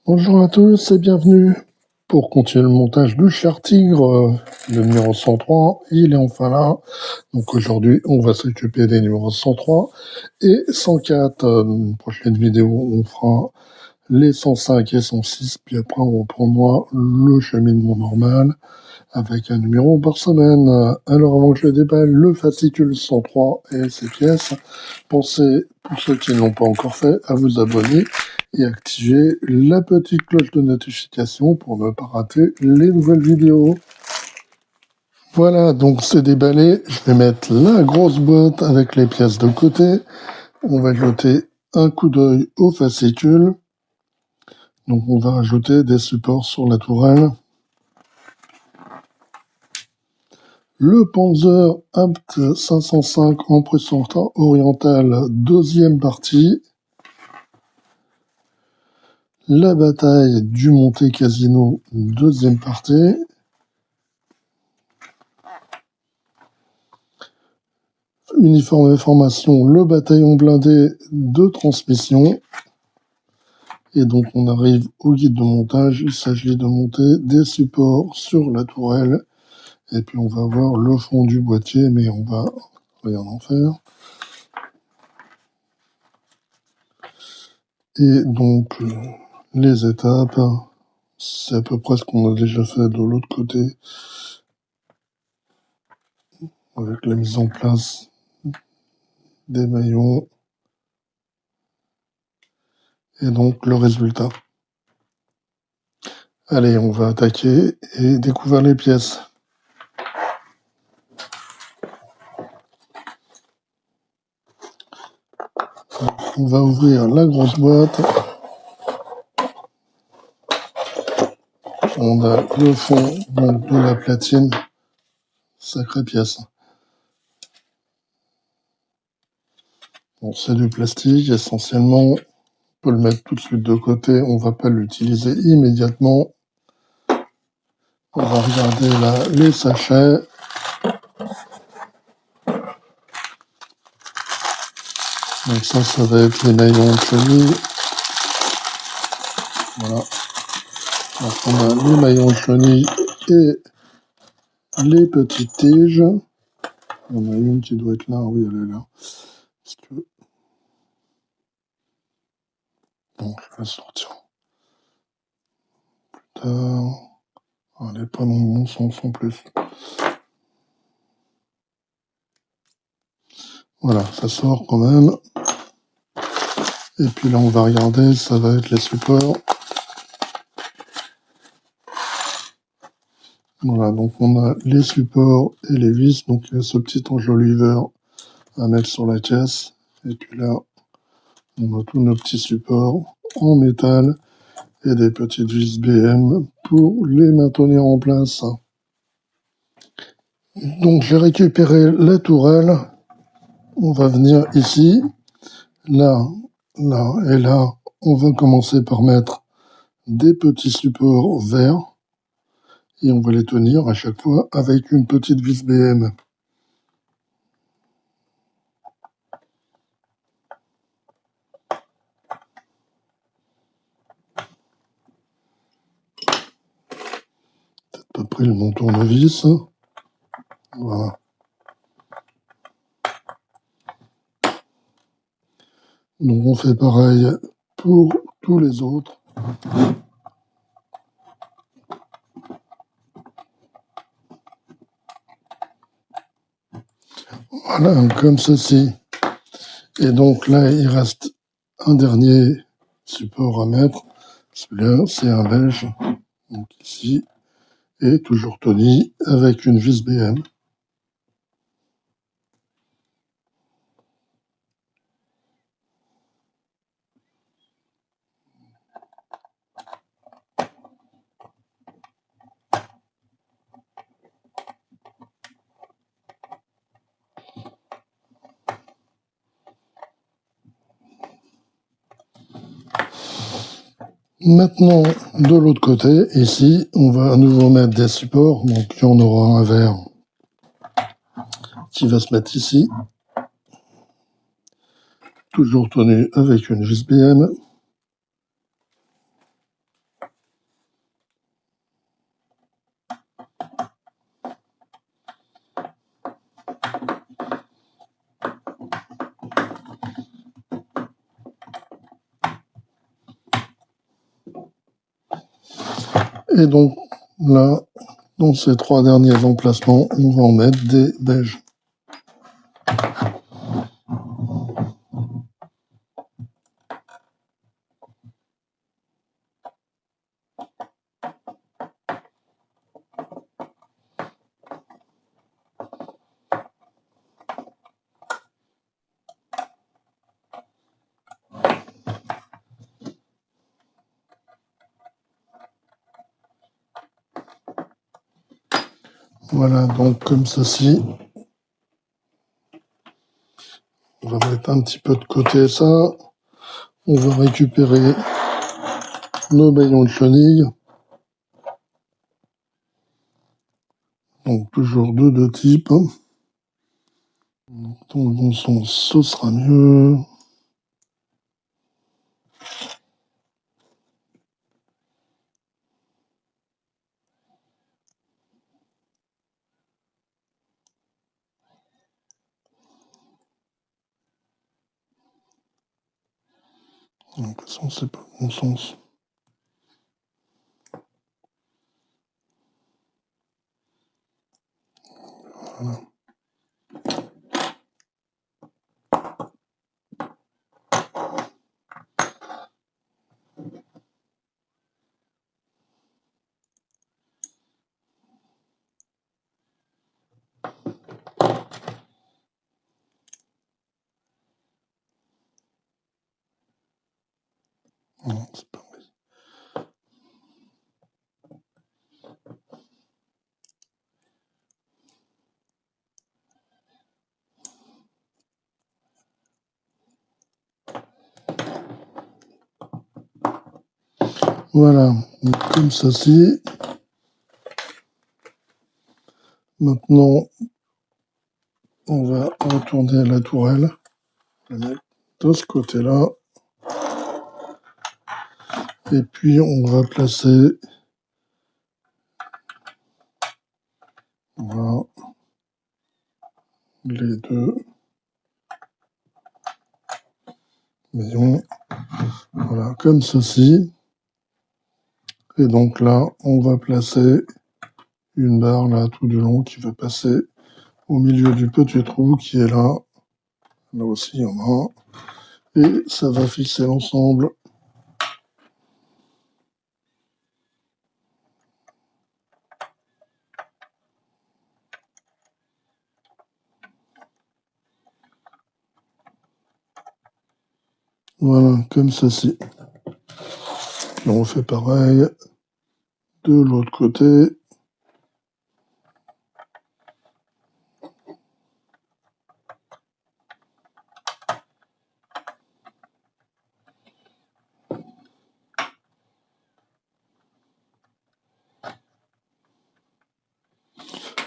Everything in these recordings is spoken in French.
Bonjour à tous et bienvenue pour continuer le montage du Cher Tigre, le numéro 103. Il est enfin là. Donc aujourd'hui, on va s'occuper des numéros 103 et 104. Une prochaine vidéo, on fera les 105 et 106. Puis après, on reprendra le cheminement normal avec un numéro par semaine. Alors avant que je déballe le fascicule 103 et ses pièces, pensez, pour ceux qui ne l'ont pas encore fait, à vous abonner et activer la petite cloche de notification pour ne pas rater les nouvelles vidéos. Voilà, donc c'est déballé. Je vais mettre la grosse boîte avec les pièces de côté. On va jeter un coup d'œil au fascicule. Donc on va rajouter des supports sur la tourelle. Le Panzer Abt 505 en Prusse orientale, deuxième partie. La bataille du Monte Cassino, deuxième partie. Uniforme et formation, le bataillon blindé de transmission. Et donc on arrive au guide de montage. Il s'agit de monter des supports sur la tourelle. Et puis on va voir le fond du boîtier, mais on va rien en faire. Et donc les étapes, c'est à peu près ce qu'on a déjà fait de l'autre côté, avec la mise en place des maillons. Et donc le résultat. Allez, on va attaquer et découvrir les pièces. On va ouvrir la grosse boîte. On a le fond donc, de la platine. Sacrée pièce. Bon, c'est du plastique essentiellement. On peut le mettre tout de suite de côté. On va pas l'utiliser immédiatement. On va regarder là les sachets. Donc ça va être les maillons de chenille. Voilà. Donc on a les maillons de chenille et les petites tiges. Il y en a une qui doit être là. Oui, elle est là. Bon, je vais la sortir plus tard. Elle n'est pas dans le bon sens en plus. Voilà, ça sort quand même. Et puis là, on va regarder, ça va être les supports. Voilà, donc on a les supports et les vis. Donc il y a ce petit enjoliveur à mettre sur la caisse. Et puis là, on a tous nos petits supports en métal et des petites vis BM pour les maintenir en place. Donc j'ai récupéré la tourelle. On va venir ici, là, là et là. On va commencer par mettre des petits supports verts et on va les tenir à chaque fois avec une petite vis BM. Peut-être pas pris le bon tournevis. Voilà. Donc on fait pareil pour tous les autres. Voilà, comme ceci. Et donc là, il reste un dernier support à mettre. Celui-là, c'est un beige. Donc ici, et toujours tenu avec une vis BM. Maintenant, de l'autre côté, ici, on va à nouveau mettre des supports. Donc, il y en aura un vert qui va se mettre ici. Toujours tenu avec une vis BM. Et donc là, dans ces 3 derniers emplacements, on va en mettre des beiges. Voilà, donc comme ceci. On va mettre un petit peu de côté ça. On va récupérer nos maillons de chenille. Donc toujours deux de type. Dans le bon sens, ce sera mieux. De toute façon, c'est pas le bon sens. Voilà. Non, c'est pas vrai. Voilà, donc comme ceci. Maintenant, on va retourner la tourelle. La mettre de ce côté-là. Et puis, on va placer voilà, les deux maillons. Voilà, comme ceci. Et donc là, on va placer une barre là tout du long qui va passer au milieu du petit trou qui est là. Là aussi, il y en a un. Et ça va fixer l'ensemble. Voilà, comme ceci. Puis on fait pareil de l'autre côté.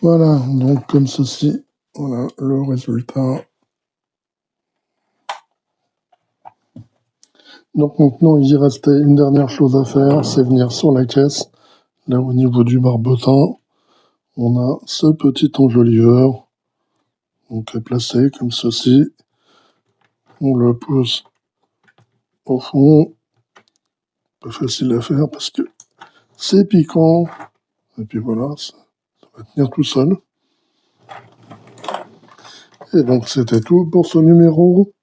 Voilà, donc comme ceci. Voilà le résultat. Donc maintenant, il y restait une dernière chose à faire, c'est venir sur la caisse. Là, au niveau du barbotin, on a ce petit enjoliveur. Donc, à placer comme ceci. On le pose au fond. Pas facile à faire parce que c'est piquant. Et puis voilà, ça va tenir tout seul. Et donc, c'était tout pour ce numéro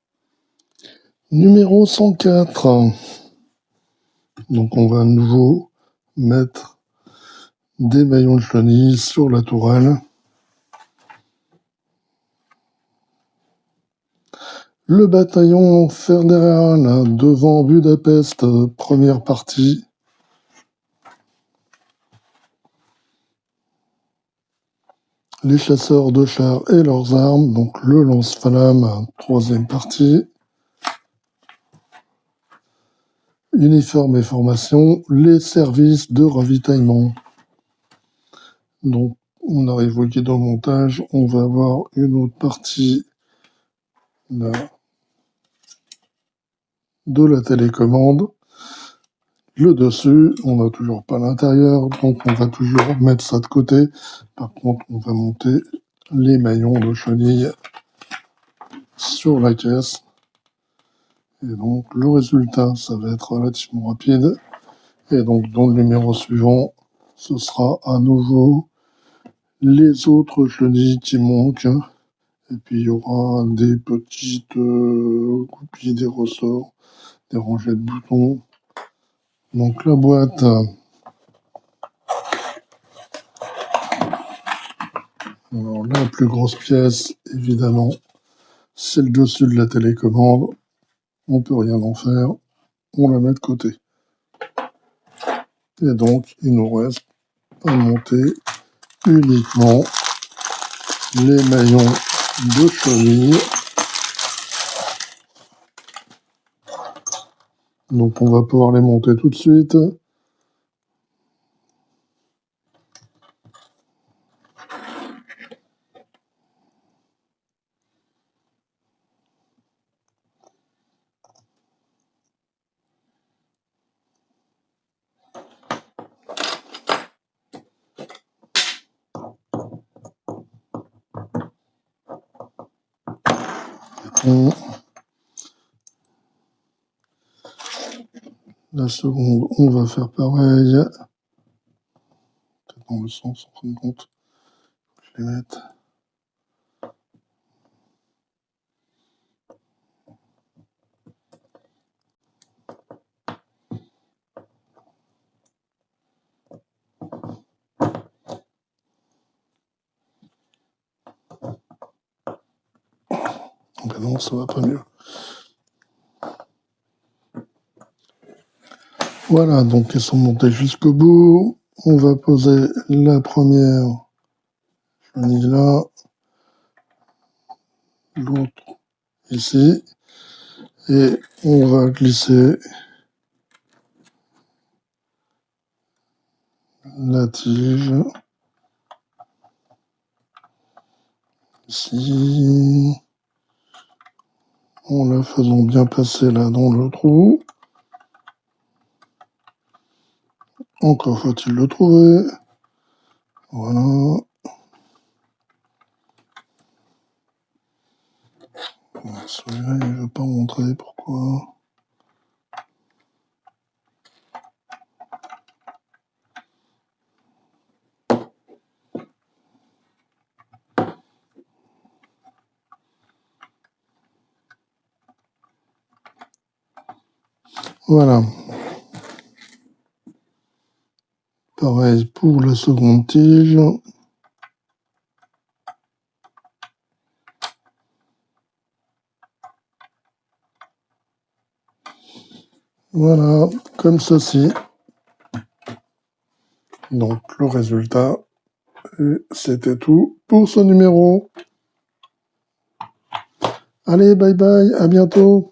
104. Donc, on va à nouveau mettre des maillons de chenille sur la tourelle. Le bataillon fédéral devant Budapest, première partie. Les chasseurs de chars et leurs armes, donc le lance-flamme, troisième partie. Uniforme et formation, les services de ravitaillement. Donc, on arrive au guide au montage, on va avoir une autre partie là, de la télécommande. Le dessus, on n'a toujours pas l'intérieur, donc on va toujours mettre ça de côté. Par contre, on va monter les maillons de chenille sur la caisse. Et donc, le résultat, ça va être relativement rapide. Et donc, dans le numéro suivant, ce sera à nouveau les autres chenilles qui manquent. Et puis il y aura des petites copies, des ressorts, des rangées de boutons. Donc la boîte, alors la plus grosse pièce, évidemment, c'est le dessus de la télécommande. On peut rien en faire, on la met de côté. Et donc il nous reste à monter uniquement les maillons de chenille. Donc on va pouvoir les monter tout de suite. La seconde, on va faire pareil. Peut-être dans le sens, en fin de compte. Je les mette. Ben non, ça va pas mieux. Voilà, donc ils sont montés jusqu'au bout. On va poser la première chenille là, l'autre ici, et on va glisser la tige ici, en la faisant bien passer là dans le trou. Encore faut-il le trouver. Voilà. Celui-là, il ne veut pas montrer pourquoi. Voilà. Pareil pour la seconde tige. Voilà, comme ceci. Donc le résultat, c'était tout pour ce numéro. Allez, bye bye, à bientôt.